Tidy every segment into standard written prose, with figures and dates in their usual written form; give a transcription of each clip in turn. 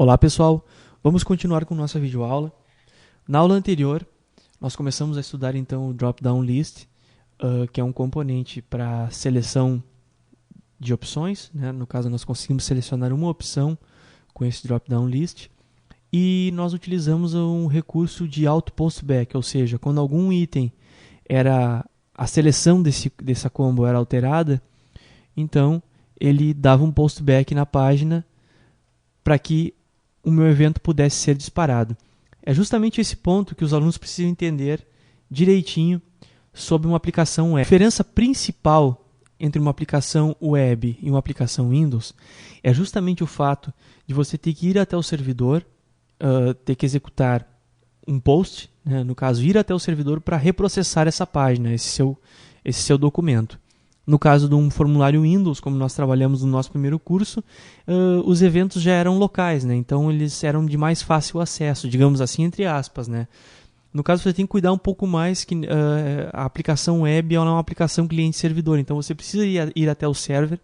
Olá pessoal, vamos continuar com nossa videoaula. Na aula anterior, nós começamos a estudar então o Drop-Down List, que é um componente para seleção de opções, né? No caso, nós conseguimos selecionar uma opção com esse Drop-Down List, e nós utilizamos um recurso de auto-postback, ou seja, quando algum item a seleção dessa combo era alterada, então ele dava um postback na página para que o meu evento pudesse ser disparado. É justamente esse ponto que os alunos precisam entender direitinho sobre uma aplicação web. A diferença principal entre uma aplicação web e uma aplicação Windows é justamente o fato de você ter que ir até o servidor, ter que executar um post, né? No caso, ir até o servidor para reprocessar essa página, esse seu documento. No caso de um formulário Windows, como nós trabalhamos no nosso primeiro curso, os eventos já eram locais, né? Então eles eram de mais fácil acesso, digamos assim, entre aspas, né? No caso, você tem que cuidar um pouco mais que a aplicação web é uma aplicação cliente-servidor, então você precisa ir até o server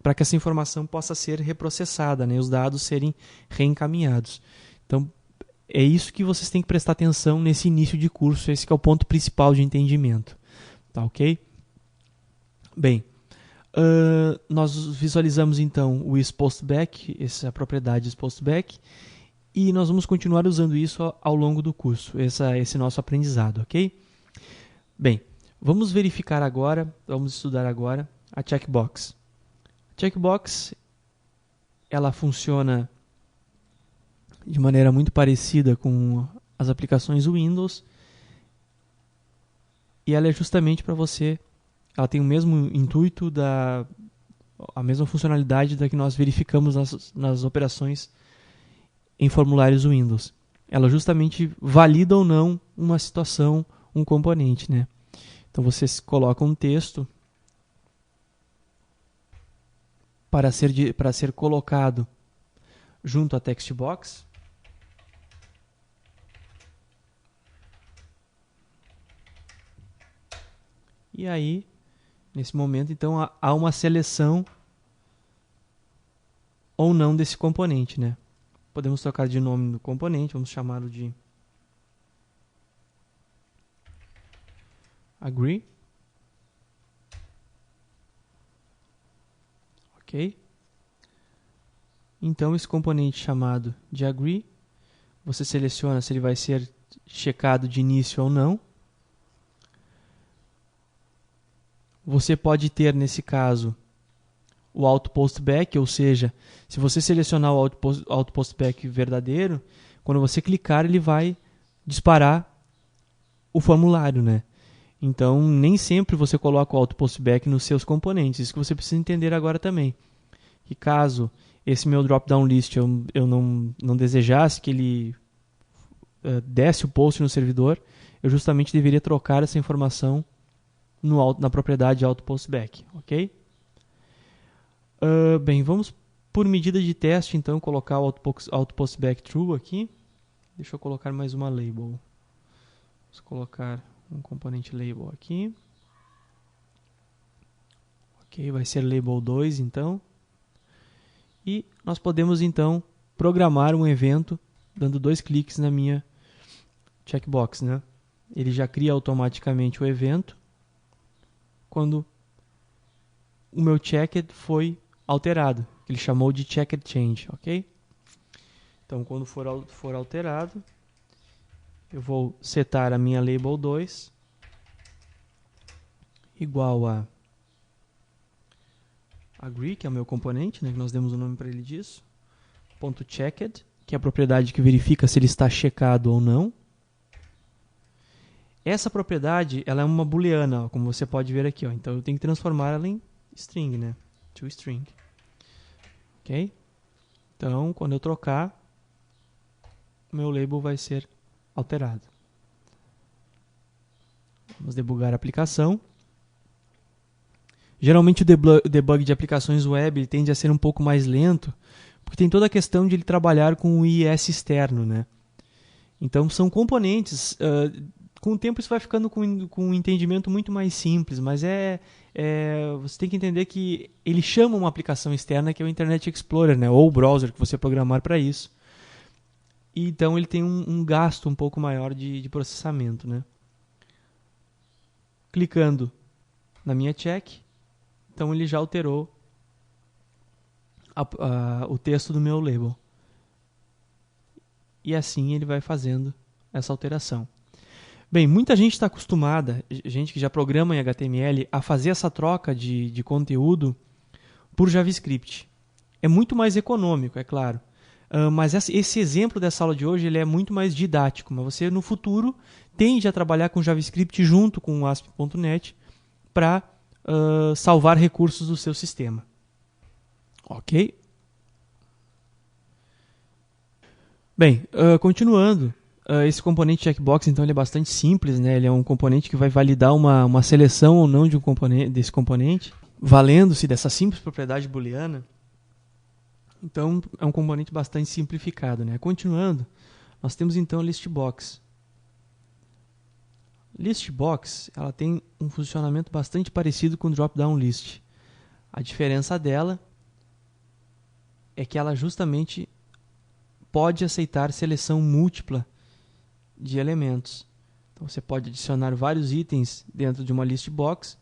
para que essa informação possa ser reprocessada, né? Os dados serem reencaminhados. Então, é isso que vocês têm que prestar atenção nesse início de curso, esse que é o ponto principal de entendimento. Tá ok? Bem, nós visualizamos então o isPostback, essa propriedade isPostback, e nós vamos continuar usando isso ao longo do curso, esse nosso aprendizado, ok? Bem, vamos verificar agora, vamos estudar agora a checkbox. A checkbox, ela funciona de maneira muito parecida com as aplicações Windows, e ela é justamente para você. Ela tem o mesmo intuito, a mesma funcionalidade da que nós verificamos nas operações em formulários Windows. Ela justamente valida ou não uma situação, um componente, né? Então você coloca um texto para ser colocado junto à text box. E aí, nesse momento, então, há uma seleção ou não desse componente, né? Podemos trocar de nome do componente, vamos chamá-lo de agree. Ok? Então, esse componente chamado de agree, você seleciona se ele vai ser checado de início ou não. Você pode ter, nesse caso, o auto-postback, ou seja, se você selecionar o auto-postback verdadeiro, quando você clicar, ele vai disparar o formulário, né? Então, nem sempre você coloca o auto-postback nos seus componentes. Isso que você precisa entender agora também. Que caso esse meu drop-down list eu não desejasse que ele desse o post no servidor, eu justamente deveria trocar essa informação na propriedade auto-postback, ok? Bem, vamos por medida de teste, então, colocar o auto-postback true aqui. Deixa eu colocar mais uma label. Vamos colocar um componente label aqui. Ok, vai ser label 2, então. E nós podemos, então, programar um evento dando 2 cliques na minha checkbox, né? Ele já cria automaticamente o evento quando o meu checked foi alterado. Ele chamou de checked change, ok? Então, quando for alterado, eu vou setar a minha label 2 igual a agree, que é o meu componente, né, que nós demos o nome para ele disso, ponto .checked, que é a propriedade que verifica se ele está checado ou não. Essa propriedade, ela é uma booleana, ó, como você pode ver aqui, ó. Então eu tenho que transformar ela em string, né? ToString. Ok? Então, quando eu trocar, o meu label vai ser alterado. Vamos debugar a aplicação. Geralmente o debug de aplicações web ele tende a ser um pouco mais lento, porque tem toda a questão de ele trabalhar com o IIS externo, né? Então são componentes. Com o tempo isso vai ficando com um entendimento muito mais simples, mas você tem que entender que ele chama uma aplicação externa que é o Internet Explorer, né? Ou o browser que você programar para isso. e então ele tem um gasto um pouco maior de processamento, né? Clicando na minha check, então ele já alterou o texto do meu label. E assim ele vai fazendo essa alteração. Bem, muita gente está acostumada, gente que já programa em HTML, a fazer essa troca de conteúdo por JavaScript. É muito mais econômico, é claro. Mas esse exemplo dessa aula de hoje ele é muito mais didático. Mas você, no futuro, tende a trabalhar com JavaScript junto com o ASP.NET para salvar recursos do seu sistema. Ok? Bem, continuando. Esse componente checkbox, então, ele é bastante simples, né? Ele é um componente que vai validar uma seleção ou não desse componente, valendo-se dessa simples propriedade booleana. Então, é um componente bastante simplificado, né? Continuando, nós temos então a listbox. Listbox, ela tem um funcionamento bastante parecido com o drop-down list. A diferença dela é que ela justamente pode aceitar seleção múltipla de elementos. Então, você pode adicionar vários itens dentro de uma listbox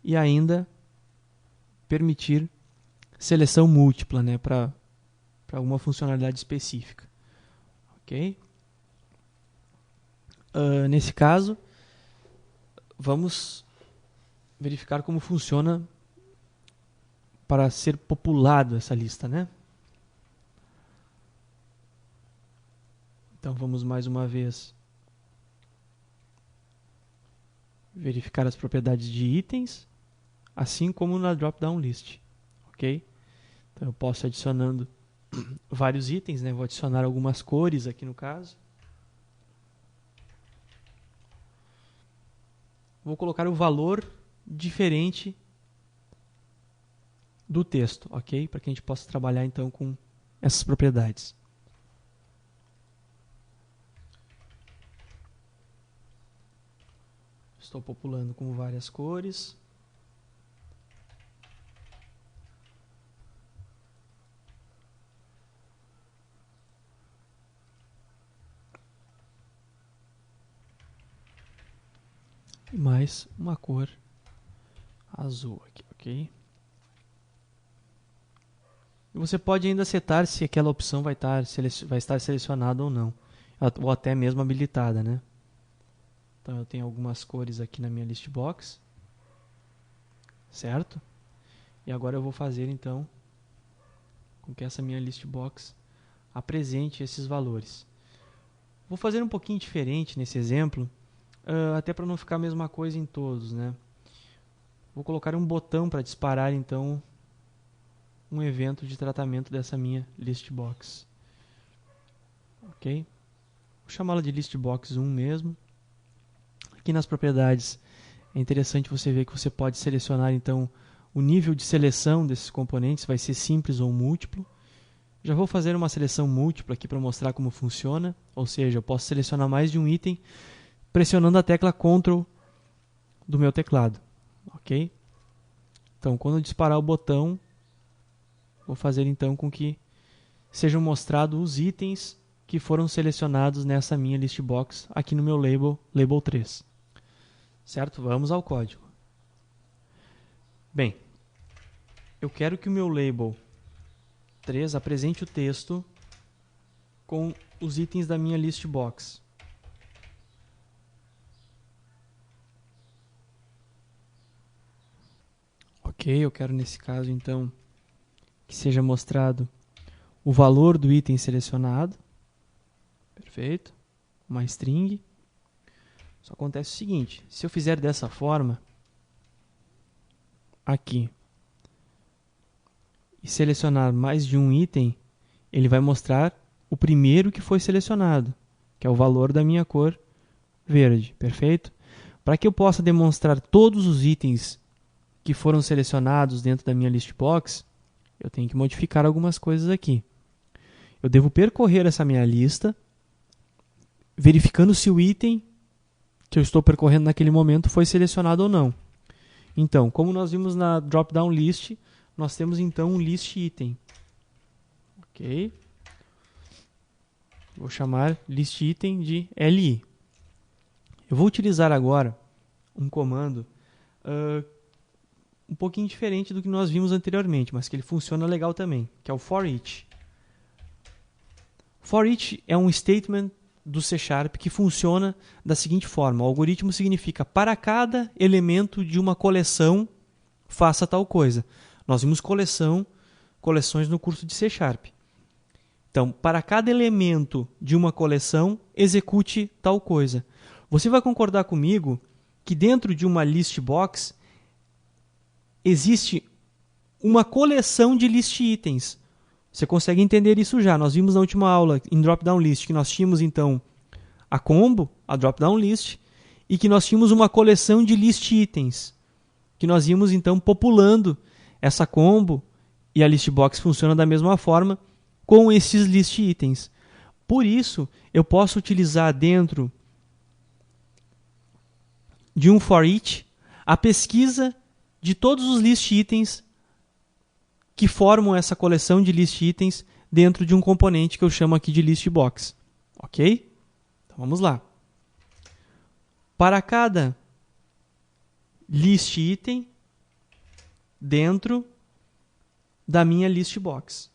e ainda permitir seleção múltipla, né, para alguma funcionalidade específica. Ok? Nesse caso, vamos verificar como funciona para ser populado essa lista, né? Então vamos mais uma vez verificar as propriedades de itens, assim como na drop-down list, ok? Então eu posso ir adicionando vários itens, né? Vou adicionar algumas cores aqui no caso. Vou colocar o valor diferente do texto, ok? Para que a gente possa trabalhar então com essas propriedades. Estou populando com várias cores. E mais uma cor azul aqui, ok? E você pode ainda setar se aquela opção vai estar selecionada ou não, ou até mesmo habilitada, né? Então eu tenho algumas cores aqui na minha listbox, certo? E agora eu vou fazer então com que essa minha listbox apresente esses valores. Vou fazer um pouquinho diferente nesse exemplo, até para não ficar a mesma coisa em todos, né? Vou colocar um botão para disparar então um evento de tratamento dessa minha listbox. Ok? Vou chamá-la de listbox 1 mesmo. Aqui nas propriedades é interessante você ver que você pode selecionar então o nível de seleção desses componentes, vai ser simples ou múltiplo. Já vou fazer uma seleção múltipla aqui para mostrar como funciona, ou seja, eu posso selecionar mais de um item pressionando a tecla Ctrl do meu teclado. Ok? Então, quando eu disparar o botão, vou fazer então com que sejam mostrados os itens que foram selecionados nessa minha listbox aqui no meu label 3. Certo? Vamos ao código. Bem, eu quero que o meu label 3 apresente o texto com os itens da minha listbox. Ok, eu quero nesse caso então que seja mostrado o valor do item selecionado. Perfeito. Uma string. Só acontece o seguinte, se eu fizer dessa forma, aqui, e selecionar mais de um item, ele vai mostrar o primeiro que foi selecionado, que é o valor da minha cor verde, perfeito? Para que eu possa demonstrar todos os itens que foram selecionados dentro da minha listbox, eu tenho que modificar algumas coisas aqui. Eu devo percorrer essa minha lista, verificando se o item que eu estou percorrendo naquele momento foi selecionado ou não. Então, como nós vimos na drop-down list, nós temos então um list item. Ok? Vou chamar list item de li. Eu vou utilizar agora um comando um pouquinho diferente do que nós vimos anteriormente, mas que ele funciona legal também, que é o for each. For each é um statement do C# que funciona da seguinte forma. O algoritmo significa para cada elemento de uma coleção, faça tal coisa. Nós vimos coleções no curso de C#. Então, para cada elemento de uma coleção, execute tal coisa. Você vai concordar comigo que dentro de uma list box existe uma coleção de list itens. Você consegue entender isso já. Nós vimos na última aula em drop-down list que nós tínhamos então a combo, a drop-down list, e que nós tínhamos uma coleção de list itens, que nós íamos então populando essa combo, e a list box funciona da mesma forma com esses list itens. Por isso, eu posso utilizar dentro de um for each a pesquisa de todos os list itens que formam essa coleção de list itens dentro de um componente que eu chamo aqui de list box. Ok? Então vamos lá. Para cada list item dentro da minha list box.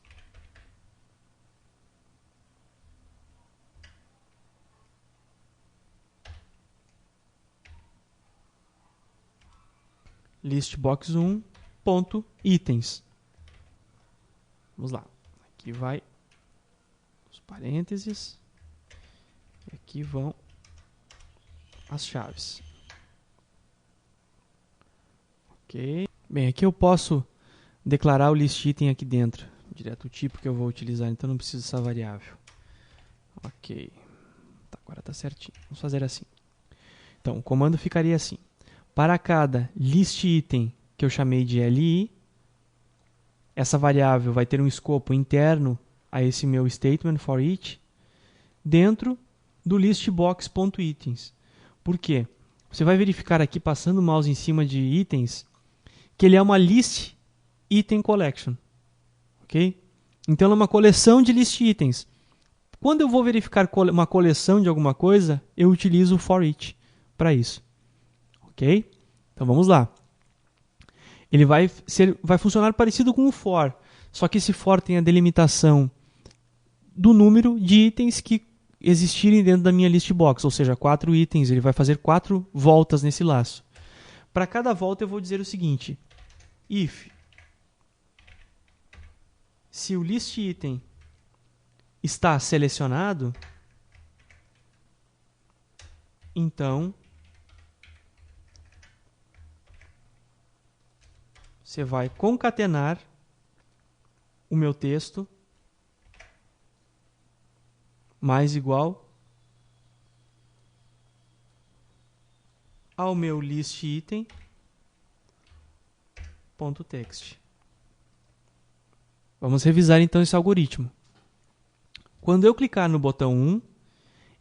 Listbox1 ponto itens. Vamos lá. Aqui vai os parênteses. E aqui vão as chaves. Ok. Bem, aqui eu posso declarar o list item aqui dentro, direto o tipo que eu vou utilizar, então não preciso dessa variável. Ok. Tá, agora está certinho. Vamos fazer assim. Então, o comando ficaria assim. Para cada list item que eu chamei de li, essa variável vai ter um escopo interno a esse meu statement for each dentro do listbox.itens. Por quê? Você vai verificar aqui, passando o mouse em cima de itens, que ele é uma list item collection. Ok? Então, ele é uma coleção de list itens. Quando eu vou verificar uma coleção de alguma coisa, eu utilizo o for each para isso. Ok? Então vamos lá. Ele vai funcionar parecido com o for, só que esse for tem a delimitação do número de itens que existirem dentro da minha list box, ou seja, 4 itens. Ele vai fazer 4 voltas nesse laço. Para cada volta eu vou dizer o seguinte: if se o list item está selecionado, então você vai concatenar o meu texto mais igual ao meu list item ponto text. Vamos revisar então esse algoritmo. Quando eu clicar no botão 1,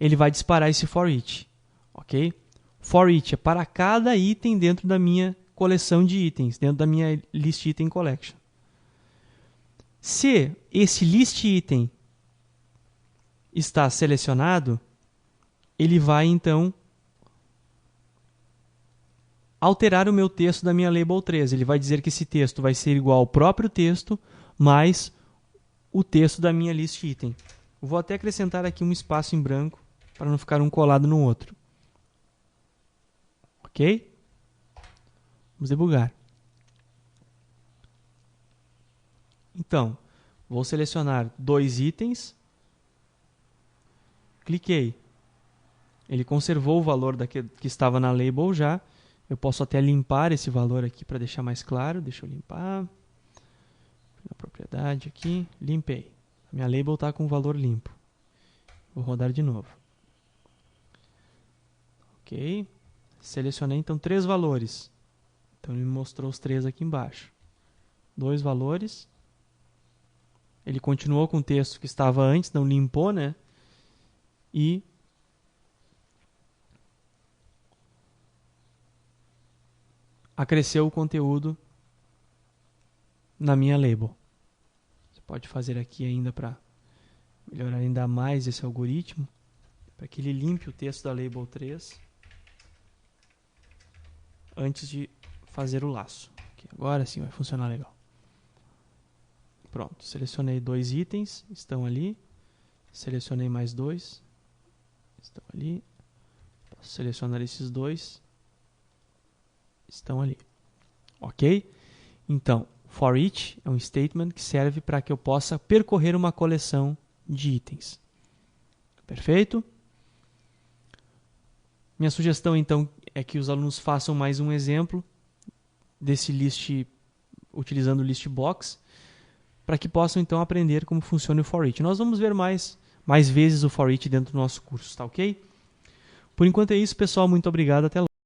ele vai disparar esse for each. Ok? For each é para cada item dentro da minha coleção de itens, dentro da minha list item collection. Se esse list item está selecionado, ele vai então alterar o meu texto da minha label 3. Ele vai dizer que esse texto vai ser igual ao próprio texto mais o texto da minha list item. Vou até acrescentar aqui um espaço em branco para não ficar um colado no outro. Ok? Vamos debugar. Então, vou selecionar 2 itens. Cliquei. Ele conservou o valor que estava na label já. Eu posso até limpar esse valor aqui para deixar mais claro. Deixa eu limpar. Na propriedade aqui. Limpei. A minha label está com o valor limpo. Vou rodar de novo. Ok. Selecionei então 3 valores. Então ele me mostrou os 3 aqui embaixo. 2 valores. Ele continuou com o texto que estava antes, não limpou, né? E acresceu o conteúdo na minha label. Você pode fazer aqui ainda para melhorar ainda mais esse algoritmo para que ele limpe o texto da label 3 antes de fazer o laço. Aqui, agora sim vai funcionar legal. Pronto, selecionei 2 itens, estão ali. Selecionei mais 2, estão ali. Posso selecionar esses 2, estão ali. Ok? Então, for each é um statement que serve para que eu possa percorrer uma coleção de itens. Perfeito? Minha sugestão, então, é que os alunos façam mais um exemplo desse list, utilizando o list box, para que possam, então, aprender como funciona o for each. Nós vamos ver mais vezes o for each dentro do nosso curso, tá ok? Por enquanto é isso, pessoal. Muito obrigado. Até logo.